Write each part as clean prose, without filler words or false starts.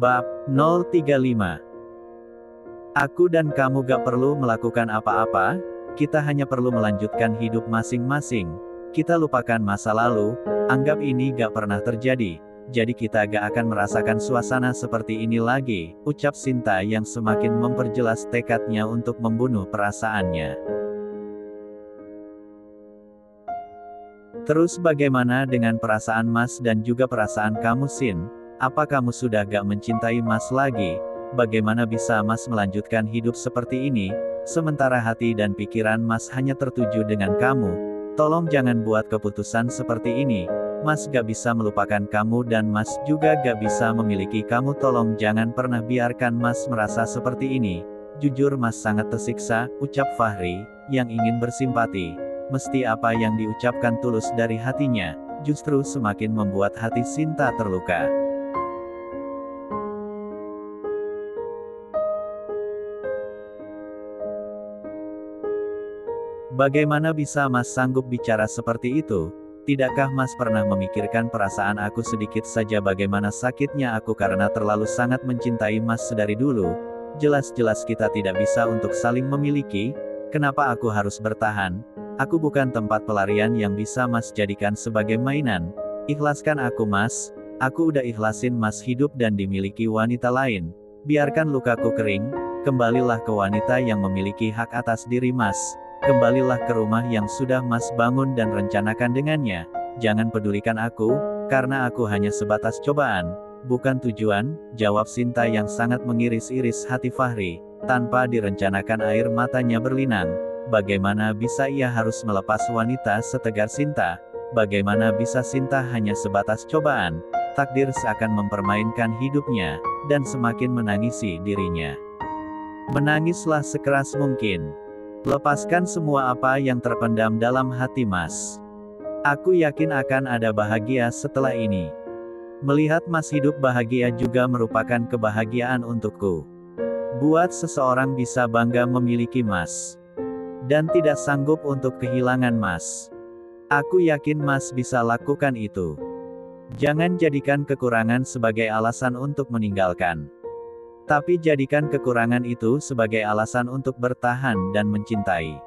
Bab 035. Aku dan kamu gak perlu melakukan apa-apa, kita hanya perlu melanjutkan hidup masing-masing. Kita lupakan masa lalu, anggap ini gak pernah terjadi. Jadi kita gak akan merasakan suasana seperti ini lagi, ucap Sinta yang semakin memperjelas tekadnya untuk membunuh perasaannya. Terus bagaimana dengan perasaan Mas dan juga perasaan kamu, Sin? Apa kamu sudah gak mencintai Mas lagi? Bagaimana bisa Mas melanjutkan hidup seperti ini, sementara hati dan pikiran Mas hanya tertuju dengan kamu? Tolong jangan buat keputusan seperti ini. Mas gak bisa melupakan kamu dan Mas juga gak bisa memiliki kamu. Tolong jangan pernah biarkan Mas merasa seperti ini. Jujur Mas sangat tersiksa, ucap Fahri, yang ingin bersimpati. Mesti apa yang diucapkan tulus dari hatinya, justru semakin membuat hati Sinta terluka. Bagaimana bisa Mas sanggup bicara seperti itu? Tidakkah Mas pernah memikirkan perasaan aku sedikit saja, bagaimana sakitnya aku karena terlalu sangat mencintai Mas sedari dulu? Jelas-jelas kita tidak bisa untuk saling memiliki. Kenapa aku harus bertahan? Aku bukan tempat pelarian yang bisa Mas jadikan sebagai mainan. Ikhlaskan aku Mas. Aku udah ikhlasin Mas hidup dan dimiliki wanita lain. Biarkan lukaku kering. Kembalilah ke wanita yang memiliki hak atas diri Mas. Kembalilah ke rumah yang sudah Mas bangun dan rencanakan dengannya. Jangan pedulikan aku, karena aku hanya sebatas cobaan, bukan tujuan, jawab Sinta yang sangat mengiris-iris hati Fahri. Tanpa direncanakan air matanya berlinang. Bagaimana bisa ia harus melepas wanita setegar Sinta? Bagaimana bisa Sinta hanya sebatas cobaan? Takdir seakan mempermainkan hidupnya, dan semakin menangisi dirinya. Menangislah sekeras mungkin. Lepaskan semua apa yang terpendam dalam hati Mas. Aku yakin akan ada bahagia setelah ini. Melihat Mas hidup bahagia juga merupakan kebahagiaan untukku. Buat seseorang bisa bangga memiliki Mas. Dan tidak sanggup untuk kehilangan Mas. Aku yakin Mas bisa lakukan itu. Jangan jadikan kekurangan sebagai alasan untuk meninggalkan. Tapi jadikan kekurangan itu sebagai alasan untuk bertahan dan mencintai.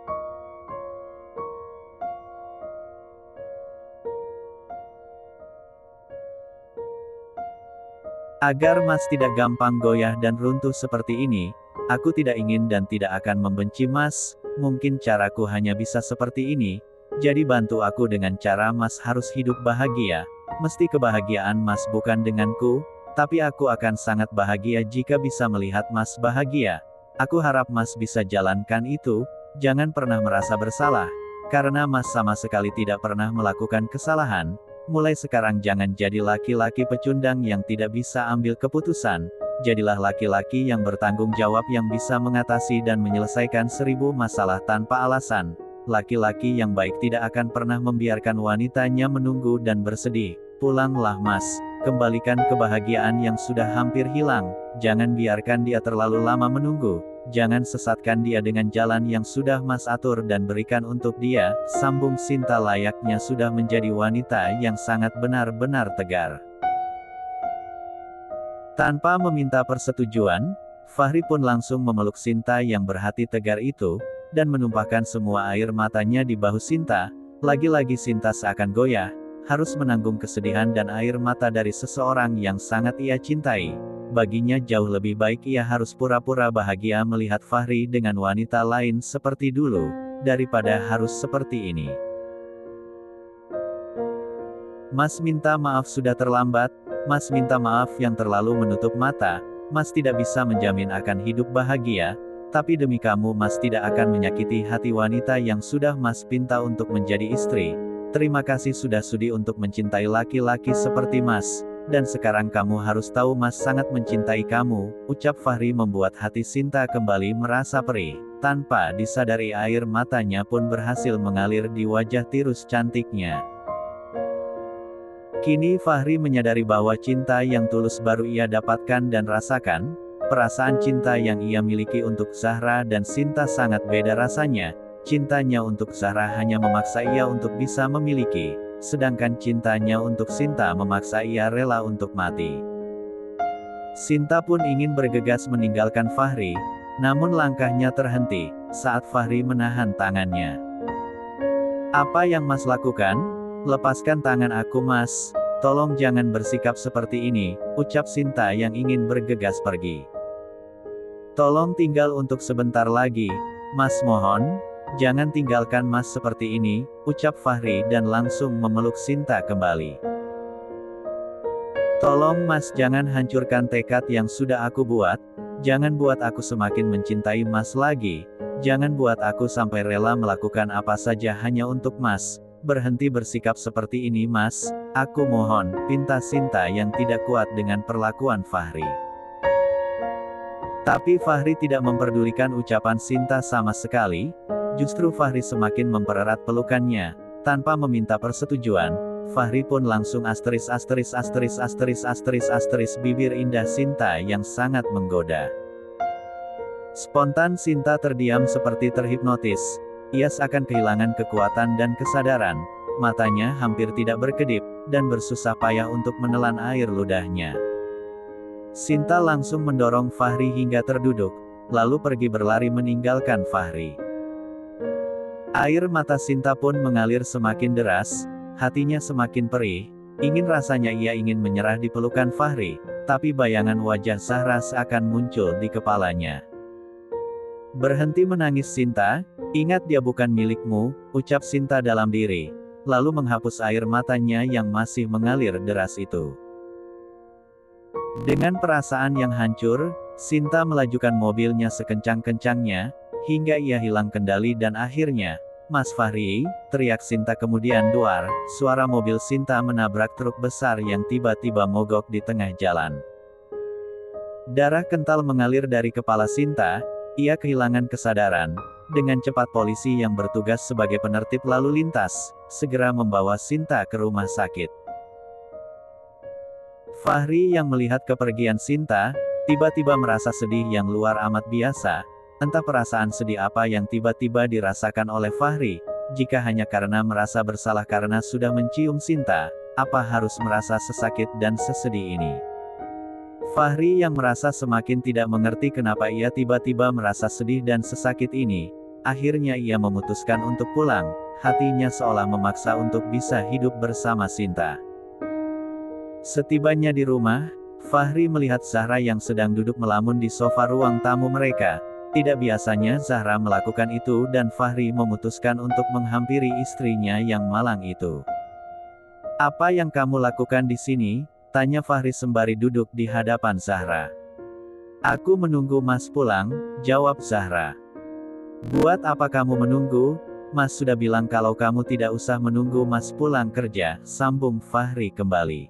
Agar Mas tidak gampang goyah dan runtuh seperti ini, aku tidak ingin dan tidak akan membenci Mas. Mungkin caraku hanya bisa seperti ini. Jadi bantu aku dengan cara Mas harus hidup bahagia. Mesti kebahagiaan Mas bukan denganku. Tapi aku akan sangat bahagia jika bisa melihat Mas bahagia. Aku harap Mas bisa jalankan itu. Jangan pernah merasa bersalah. Karena Mas sama sekali tidak pernah melakukan kesalahan. Mulai sekarang jangan jadi laki-laki pecundang yang tidak bisa ambil keputusan. Jadilah laki-laki yang bertanggung jawab yang bisa mengatasi dan menyelesaikan 1000 masalah tanpa alasan. Laki-laki yang baik tidak akan pernah membiarkan wanitanya menunggu dan bersedih. Pulanglah Mas. Kembalikan kebahagiaan yang sudah hampir hilang. Jangan biarkan dia terlalu lama menunggu. Jangan sesatkan dia dengan jalan yang sudah Mas atur dan berikan untuk dia, sambung Sinta layaknya sudah menjadi wanita yang sangat benar-benar tegar. Tanpa meminta persetujuan, Fahri pun langsung memeluk Sinta yang berhati tegar itu, dan menumpahkan semua air matanya di bahu Sinta. Lagi-lagi Sinta seakan goyah. Harus menanggung kesedihan dan air mata dari seseorang yang sangat ia cintai. Baginya jauh lebih baik ia harus pura-pura bahagia melihat Fahri dengan wanita lain seperti dulu, daripada harus seperti ini. Mas minta maaf sudah terlambat. Mas minta maaf yang terlalu menutup mata. Mas tidak bisa menjamin akan hidup bahagia. Tapi demi kamu Mas tidak akan menyakiti hati wanita yang sudah Mas pinta untuk menjadi istri. Terima kasih sudah sudi untuk mencintai laki-laki seperti Mas. Dan sekarang kamu harus tahu Mas sangat mencintai kamu, ucap Fahri membuat hati Sinta kembali merasa perih. Tanpa disadari air matanya pun berhasil mengalir di wajah tirus cantiknya. Kini Fahri menyadari bahwa cinta yang tulus baru ia dapatkan dan rasakan. Perasaan cinta yang ia miliki untuk Zahra dan Sinta sangat beda rasanya. Cintanya untuk Zahra hanya memaksa ia untuk bisa memiliki, sedangkan cintanya untuk Sinta memaksa ia rela untuk mati. Sinta pun ingin bergegas meninggalkan Fahri, namun langkahnya terhenti, saat Fahri menahan tangannya. "Apa yang Mas lakukan? Lepaskan tangan aku Mas, tolong jangan bersikap seperti ini," ucap Sinta yang ingin bergegas pergi. "Tolong tinggal untuk sebentar lagi, Mas mohon, jangan tinggalkan Mas seperti ini," ucap Fahri dan langsung memeluk Sinta kembali. "Tolong Mas jangan hancurkan tekad yang sudah aku buat, jangan buat aku semakin mencintai Mas lagi, jangan buat aku sampai rela melakukan apa saja hanya untuk Mas, berhenti bersikap seperti ini Mas, aku mohon," pinta Sinta yang tidak kuat dengan perlakuan Fahri. Tapi Fahri tidak memperdulikan ucapan Sinta sama sekali, justru Fahri semakin mempererat pelukannya, tanpa meminta persetujuan. Fahri pun langsung asteris bibir indah Sinta yang sangat menggoda. Spontan Sinta terdiam seperti terhipnotis. Ia seakan kehilangan kekuatan dan kesadaran, matanya hampir tidak berkedip, dan bersusah payah untuk menelan air ludahnya. Sinta langsung mendorong Fahri hingga terduduk, lalu pergi berlari meninggalkan Fahri. Air mata Sinta pun mengalir semakin deras, hatinya semakin perih, rasanya ia ingin menyerah di pelukan Fahri, tapi bayangan wajah Zahra seakan muncul di kepalanya. "Berhenti menangis Sinta, ingat dia bukan milikmu," ucap Sinta dalam diri, lalu menghapus air matanya yang masih mengalir deras itu. Dengan perasaan yang hancur, Sinta melajukan mobilnya sekencang-kencangnya, hingga ia hilang kendali dan akhirnya, "Mas Fahri," teriak Sinta kemudian duar, suara mobil Sinta menabrak truk besar yang tiba-tiba mogok di tengah jalan. Darah kental mengalir dari kepala Sinta, ia kehilangan kesadaran. Dengan cepat polisi yang bertugas sebagai penertib lalu lintas, segera membawa Sinta ke rumah sakit. Fahri yang melihat kepergian Sinta, tiba-tiba merasa sedih yang luar amat biasa. Entah perasaan sedih apa yang tiba-tiba dirasakan oleh Fahri, jika hanya karena merasa bersalah karena sudah mencium Sinta, apa harus merasa sesakit dan sesedih ini? Fahri yang merasa semakin tidak mengerti kenapa ia tiba-tiba merasa sedih dan sesakit ini, akhirnya ia memutuskan untuk pulang, hatinya seolah memaksa untuk bisa hidup bersama Sinta. Setibanya di rumah, Fahri melihat Zahra yang sedang duduk melamun di sofa ruang tamu mereka. Tidak biasanya Zahra melakukan itu dan Fahri memutuskan untuk menghampiri istrinya yang malang itu. "Apa yang kamu lakukan di sini?" tanya Fahri sembari duduk di hadapan Zahra. "Aku menunggu Mas pulang," jawab Zahra. "Buat apa kamu menunggu? Mas sudah bilang kalau kamu tidak usah menunggu Mas pulang kerja," sambung Fahri kembali.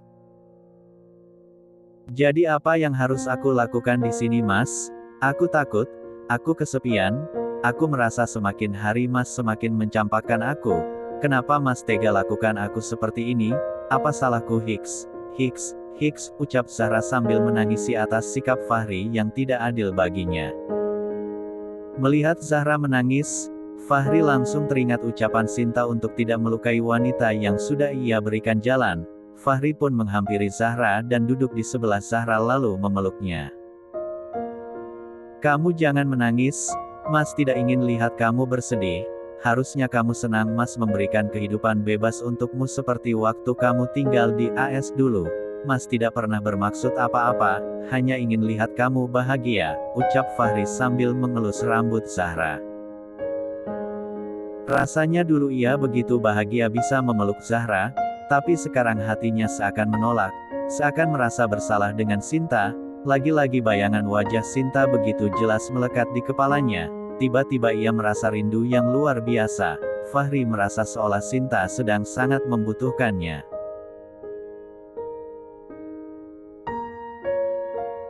"Jadi apa yang harus aku lakukan di sini Mas? Aku takut, aku kesepian, aku merasa semakin hari Mas semakin mencampakkan aku. Kenapa Mas tega lakukan aku seperti ini? Apa salahku Hiks, ucap Zahra sambil menangisi atas sikap Fahri yang tidak adil baginya. Melihat Zahra menangis, Fahri langsung teringat ucapan Sinta untuk tidak melukai wanita yang sudah ia berikan jalan. Fahri pun menghampiri Zahra dan duduk di sebelah Zahra lalu memeluknya. "Kamu jangan menangis, Mas tidak ingin lihat kamu bersedih. Harusnya kamu senang Mas memberikan kehidupan bebas untukmu seperti waktu kamu tinggal di AS dulu. Mas tidak pernah bermaksud apa-apa, hanya ingin lihat kamu bahagia," ucap Fahri sambil mengelus rambut Zahra. Rasanya dulu ia begitu bahagia bisa memeluk Zahra, tapi sekarang hatinya seakan menolak, seakan merasa bersalah dengan Sinta. Lagi-lagi bayangan wajah Sinta begitu jelas melekat di kepalanya. Tiba-tiba ia merasa rindu yang luar biasa. Fahri merasa seolah Sinta sedang sangat membutuhkannya.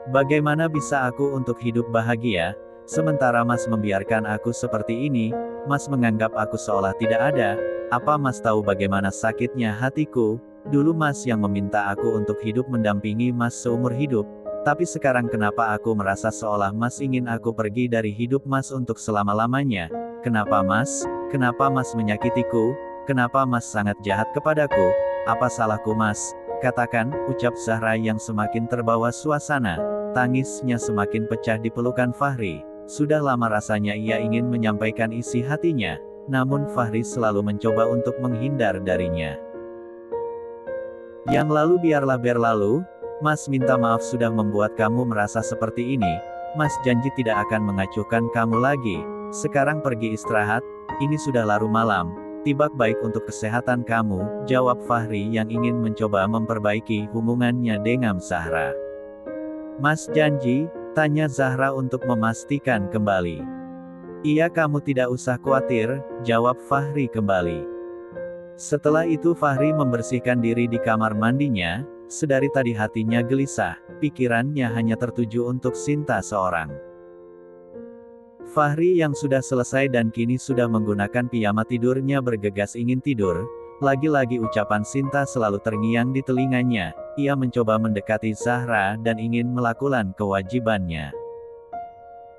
"Bagaimana bisa aku untuk hidup bahagia, sementara Mas membiarkan aku seperti ini? Mas menganggap aku seolah tidak ada. Apa Mas tahu bagaimana sakitnya hatiku? Dulu Mas yang meminta aku untuk hidup mendampingi Mas seumur hidup. Tapi sekarang kenapa aku merasa seolah Mas ingin aku pergi dari hidup Mas untuk selama-lamanya? Kenapa Mas? Kenapa Mas menyakitiku? Kenapa Mas sangat jahat kepadaku? Apa salahku Mas? Katakan," ucap Zahra yang semakin terbawa suasana. Tangisnya semakin pecah di pelukan Fahri. Sudah lama rasanya ia ingin menyampaikan isi hatinya, namun Fahri selalu mencoba untuk menghindar darinya. Yang lalu biarlah berlalu, Mas minta maaf sudah membuat kamu merasa seperti ini. Mas janji tidak akan mengacuhkan kamu lagi. Sekarang pergi istirahat, ini sudah larut malam. Tibak baik untuk kesehatan kamu, jawab Fahri yang ingin mencoba memperbaiki hubungannya dengan Zahra. Mas janji, tanya Zahra untuk memastikan kembali. Iya, kamu tidak usah khawatir, jawab Fahri kembali. Setelah itu Fahri membersihkan diri di kamar mandinya. Sedari tadi hatinya gelisah, pikirannya hanya tertuju untuk Sinta seorang. Fahri yang sudah selesai dan kini sudah menggunakan piyama tidurnya bergegas ingin tidur. Lagi-lagi ucapan Sinta selalu terngiang di telinganya. Ia mencoba mendekati Zahra dan ingin melakukan kewajibannya.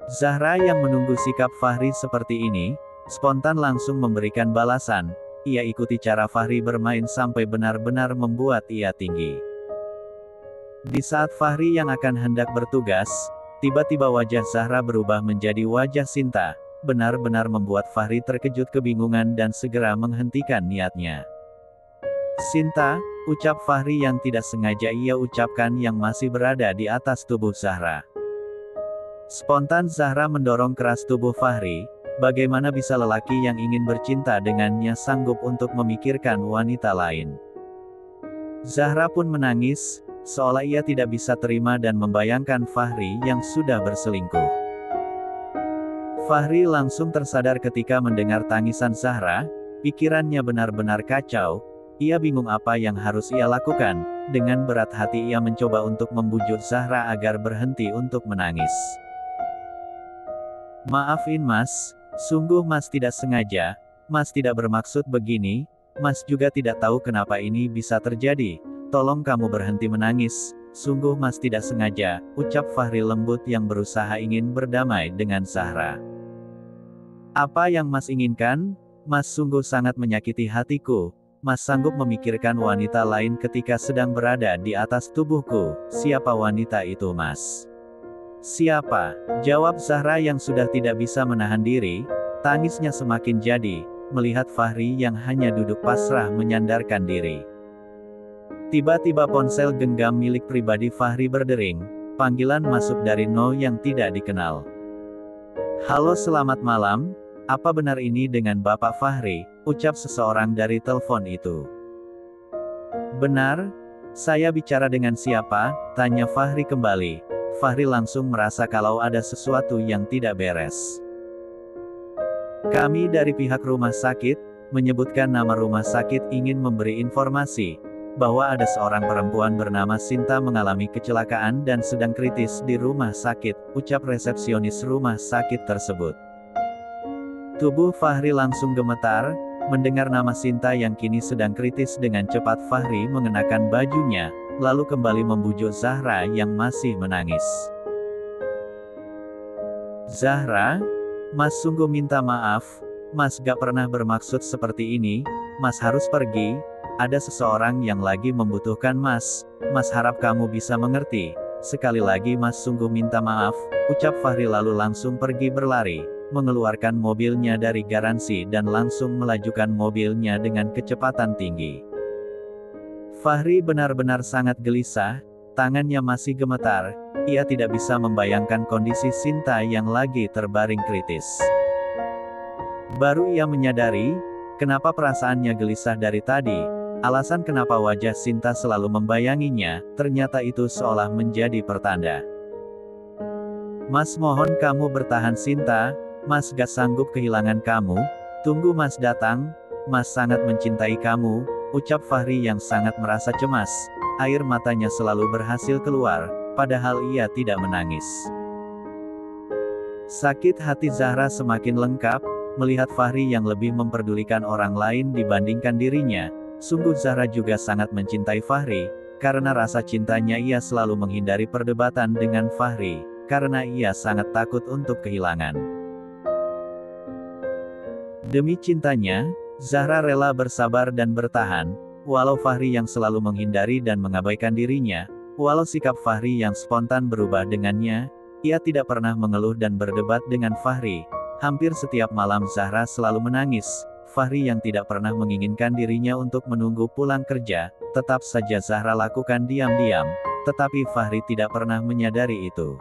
Zahra yang menunggu sikap Fahri seperti ini, spontan langsung memberikan balasan. Ia ikuti cara Fahri bermain sampai benar-benar membuat ia tinggi. Di saat Fahri yang akan hendak bertugas, tiba-tiba wajah Zahra berubah menjadi wajah Sinta. Benar-benar membuat Fahri terkejut kebingungan dan segera menghentikan niatnya. Sinta, ucap Fahri yang tidak sengaja ia ucapkan yang masih berada di atas tubuh Zahra. Spontan Zahra mendorong keras tubuh Fahri. Bagaimana bisa lelaki yang ingin bercinta dengannya sanggup untuk memikirkan wanita lain? Zahra pun menangis, seolah ia tidak bisa terima dan membayangkan Fahri yang sudah berselingkuh. Fahri langsung tersadar ketika mendengar tangisan Zahra. Pikirannya benar-benar kacau. Ia bingung apa yang harus ia lakukan. Dengan berat hati ia mencoba untuk membujuk Zahra agar berhenti untuk menangis. Maafin Mas, sungguh Mas tidak sengaja. Mas tidak bermaksud begini. Mas juga tidak tahu kenapa ini bisa terjadi. Tolong kamu berhenti menangis. Sungguh Mas tidak sengaja, ucap Fahri lembut yang berusaha ingin berdamai dengan Zahra. Apa yang Mas inginkan? Mas sungguh sangat menyakiti hatiku. Mas sanggup memikirkan wanita lain ketika sedang berada di atas tubuhku. Siapa wanita itu Mas? Siapa? Jawab Zahra yang sudah tidak bisa menahan diri. Tangisnya semakin jadi, melihat Fahri yang hanya duduk pasrah menyandarkan diri. Tiba-tiba ponsel genggam milik pribadi Fahri berdering. Panggilan masuk dari No yang tidak dikenal. Halo, selamat malam. Apa benar ini dengan Bapak Fahri? Ucap seseorang dari telepon itu. Benar? Saya bicara dengan siapa? Tanya Fahri kembali. Fahri langsung merasa kalau ada sesuatu yang tidak beres. Kami dari pihak rumah sakit, menyebutkan nama rumah sakit ingin memberi informasi bahwa ada seorang perempuan bernama Sinta mengalami kecelakaan dan sedang kritis di rumah sakit, ucap resepsionis rumah sakit tersebut. Tubuh Fahri langsung gemetar, mendengar nama Sinta yang kini sedang kritis. Dengan cepat Fahri mengenakan bajunya, lalu kembali membujuk Zahra yang masih menangis. Zahra, Mas sungguh minta maaf, Mas gak pernah bermaksud seperti ini, Mas harus pergi, ada seseorang yang lagi membutuhkan Mas harap kamu bisa mengerti, sekali lagi Mas sungguh minta maaf, ucap Fahri lalu langsung pergi berlari. Mengeluarkan mobilnya dari garansi dan langsung melajukan mobilnya dengan kecepatan tinggi. Fahri benar-benar sangat gelisah, tangannya masih gemetar, ia tidak bisa membayangkan kondisi Sinta yang lagi terbaring kritis. Baru ia menyadari, kenapa perasaannya gelisah dari tadi, alasan kenapa wajah Sinta selalu membayanginya, ternyata itu seolah menjadi pertanda. Mas mohon kamu bertahan Sinta, Mas gak sanggup kehilangan kamu, tunggu Mas datang, Mas sangat mencintai kamu, ucap Fahri yang sangat merasa cemas, air matanya selalu berhasil keluar, padahal ia tidak menangis. Sakit hati Zahra semakin lengkap, melihat Fahri yang lebih memperdulikan orang lain dibandingkan dirinya, sungguh Zahra juga sangat mencintai Fahri, karena rasa cintanya ia selalu menghindari perdebatan dengan Fahri, karena ia sangat takut untuk kehilangan. Demi cintanya, Zahra rela bersabar dan bertahan, walau Fahri yang selalu menghindari dan mengabaikan dirinya, Walau sikap Fahri yang spontan berubah dengannya, ia tidak pernah mengeluh dan berdebat dengan Fahri. Hampir setiap malam Zahra selalu menangis. Fahri yang tidak pernah menginginkan dirinya untuk menunggu pulang kerja, tetap saja Zahra lakukan diam-diam. Tetapi Fahri tidak pernah menyadari itu.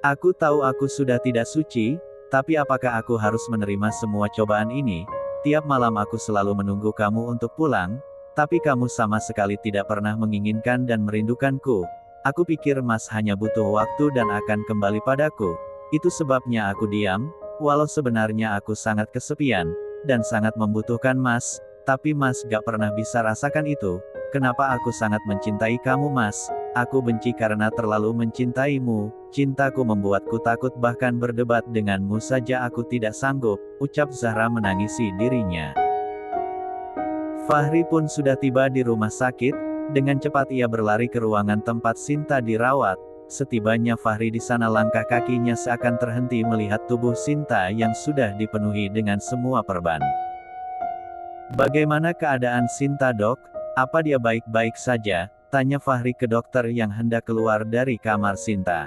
Aku tahu aku sudah tidak suci, tapi apakah aku harus menerima semua cobaan ini? Tiap malam aku selalu menunggu kamu untuk pulang, tapi kamu sama sekali tidak pernah menginginkan dan merindukanku. Aku pikir Mas hanya butuh waktu dan akan kembali padaku. Itu sebabnya aku diam, walau sebenarnya aku sangat kesepian, dan sangat membutuhkan Mas, tapi Mas gak pernah bisa rasakan itu. Kenapa aku sangat mencintai kamu Mas? Aku benci karena terlalu mencintaimu. Cintaku membuatku takut bahkan berdebat denganmu saja aku tidak sanggup, ucap Zahra menangisi dirinya. Fahri pun sudah tiba di rumah sakit. Dengan cepat ia berlari ke ruangan tempat Sinta dirawat. Setibanya Fahri di sana langkah kakinya seakan terhenti melihat tubuh Sinta yang sudah dipenuhi dengan semua perban. Bagaimana keadaan Sinta dok? Apa dia baik-baik saja? Tanya Fahri ke dokter yang hendak keluar dari kamar Sinta.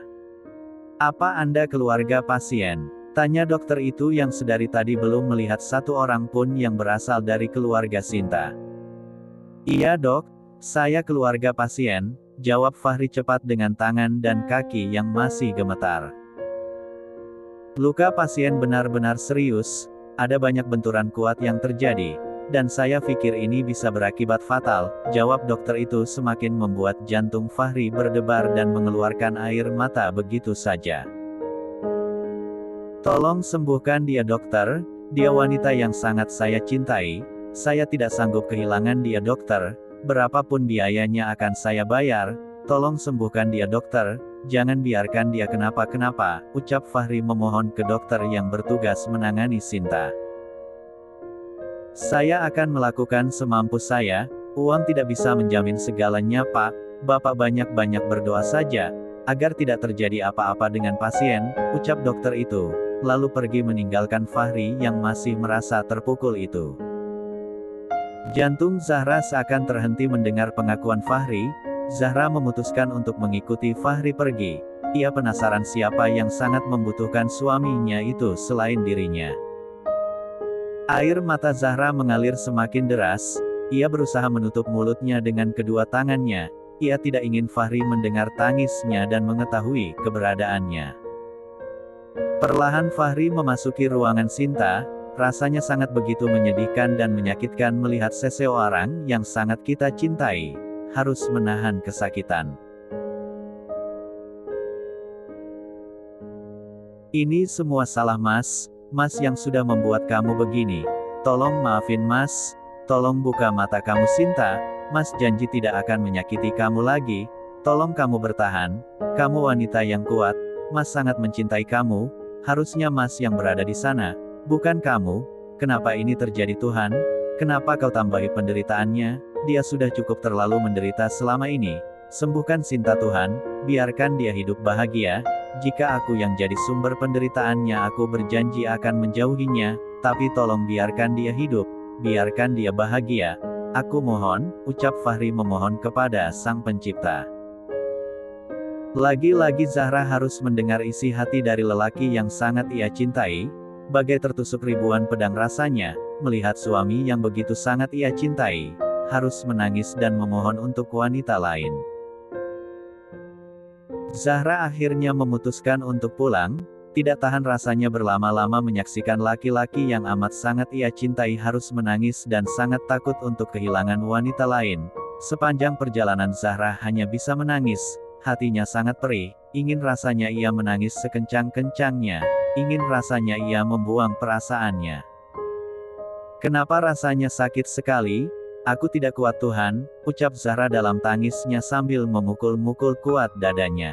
Apa Anda keluarga pasien? Tanya dokter itu yang sedari tadi belum melihat satu orang pun yang berasal dari keluarga Sinta. Iya dok, saya keluarga pasien, jawab Fahri cepat dengan tangan dan kaki yang masih gemetar. Luka pasien benar-benar serius, ada banyak benturan kuat yang terjadi. Dan saya pikir ini bisa berakibat fatal, jawab dokter itu semakin membuat jantung Fahri berdebar dan mengeluarkan air mata begitu saja. Tolong sembuhkan dia dokter, dia wanita yang sangat saya cintai, saya tidak sanggup kehilangan dia dokter, berapapun biayanya akan saya bayar, tolong sembuhkan dia dokter, jangan biarkan dia kenapa-kenapa, ucap Fahri memohon ke dokter yang bertugas menangani Sinta. Saya akan melakukan semampu saya, uang tidak bisa menjamin segalanya Pak, Bapak banyak-banyak berdoa saja, agar tidak terjadi apa-apa dengan pasien, ucap dokter itu, lalu pergi meninggalkan Fahri yang masih merasa terpukul itu. Jantung Zahra seakan terhenti mendengar pengakuan Fahri. Zahra memutuskan untuk mengikuti Fahri pergi. Ia penasaran siapa yang sangat membutuhkan suaminya itu selain dirinya. Air mata Zahra mengalir semakin deras, ia berusaha menutup mulutnya dengan kedua tangannya, ia tidak ingin Fahri mendengar tangisnya dan mengetahui keberadaannya. Perlahan Fahri memasuki ruangan Sinta, rasanya sangat begitu menyedihkan dan menyakitkan melihat seseorang yang sangat kita cintai, harus menahan kesakitan. Ini semua salah Mas. Mas yang sudah membuat kamu begini. Tolong maafin Mas, tolong buka mata kamu Sinta, Mas janji tidak akan menyakiti kamu lagi, tolong kamu bertahan, kamu wanita yang kuat, Mas sangat mencintai kamu, harusnya Mas yang berada di sana, bukan kamu. Kenapa ini terjadi Tuhan? Kenapa kau tambahi penderitaannya? Dia sudah cukup terlalu menderita selama ini. Sembuhkan Sinta Tuhan, biarkan dia hidup bahagia. Jika aku yang jadi sumber penderitaannya aku berjanji akan menjauhinya, tapi tolong biarkan dia hidup, biarkan dia bahagia. Aku mohon, ucap Fahri memohon kepada Sang Pencipta. Lagi-lagi Zahra harus mendengar isi hati dari lelaki yang sangat ia cintai, bagai tertusuk ribuan pedang rasanya, melihat suami yang begitu sangat ia cintai, harus menangis dan memohon untuk wanita lain. Zahra akhirnya memutuskan untuk pulang, tidak tahan rasanya berlama-lama menyaksikan laki-laki yang amat sangat ia cintai harus menangis dan sangat takut untuk kehilangan wanita lain. Sepanjang perjalanan Zahra hanya bisa menangis, hatinya sangat perih, ingin rasanya ia menangis sekencang-kencangnya, ingin rasanya ia membuang perasaannya. Kenapa rasanya sakit sekali? Aku tidak kuat Tuhan, ucap Zahra dalam tangisnya sambil memukul-mukul kuat dadanya.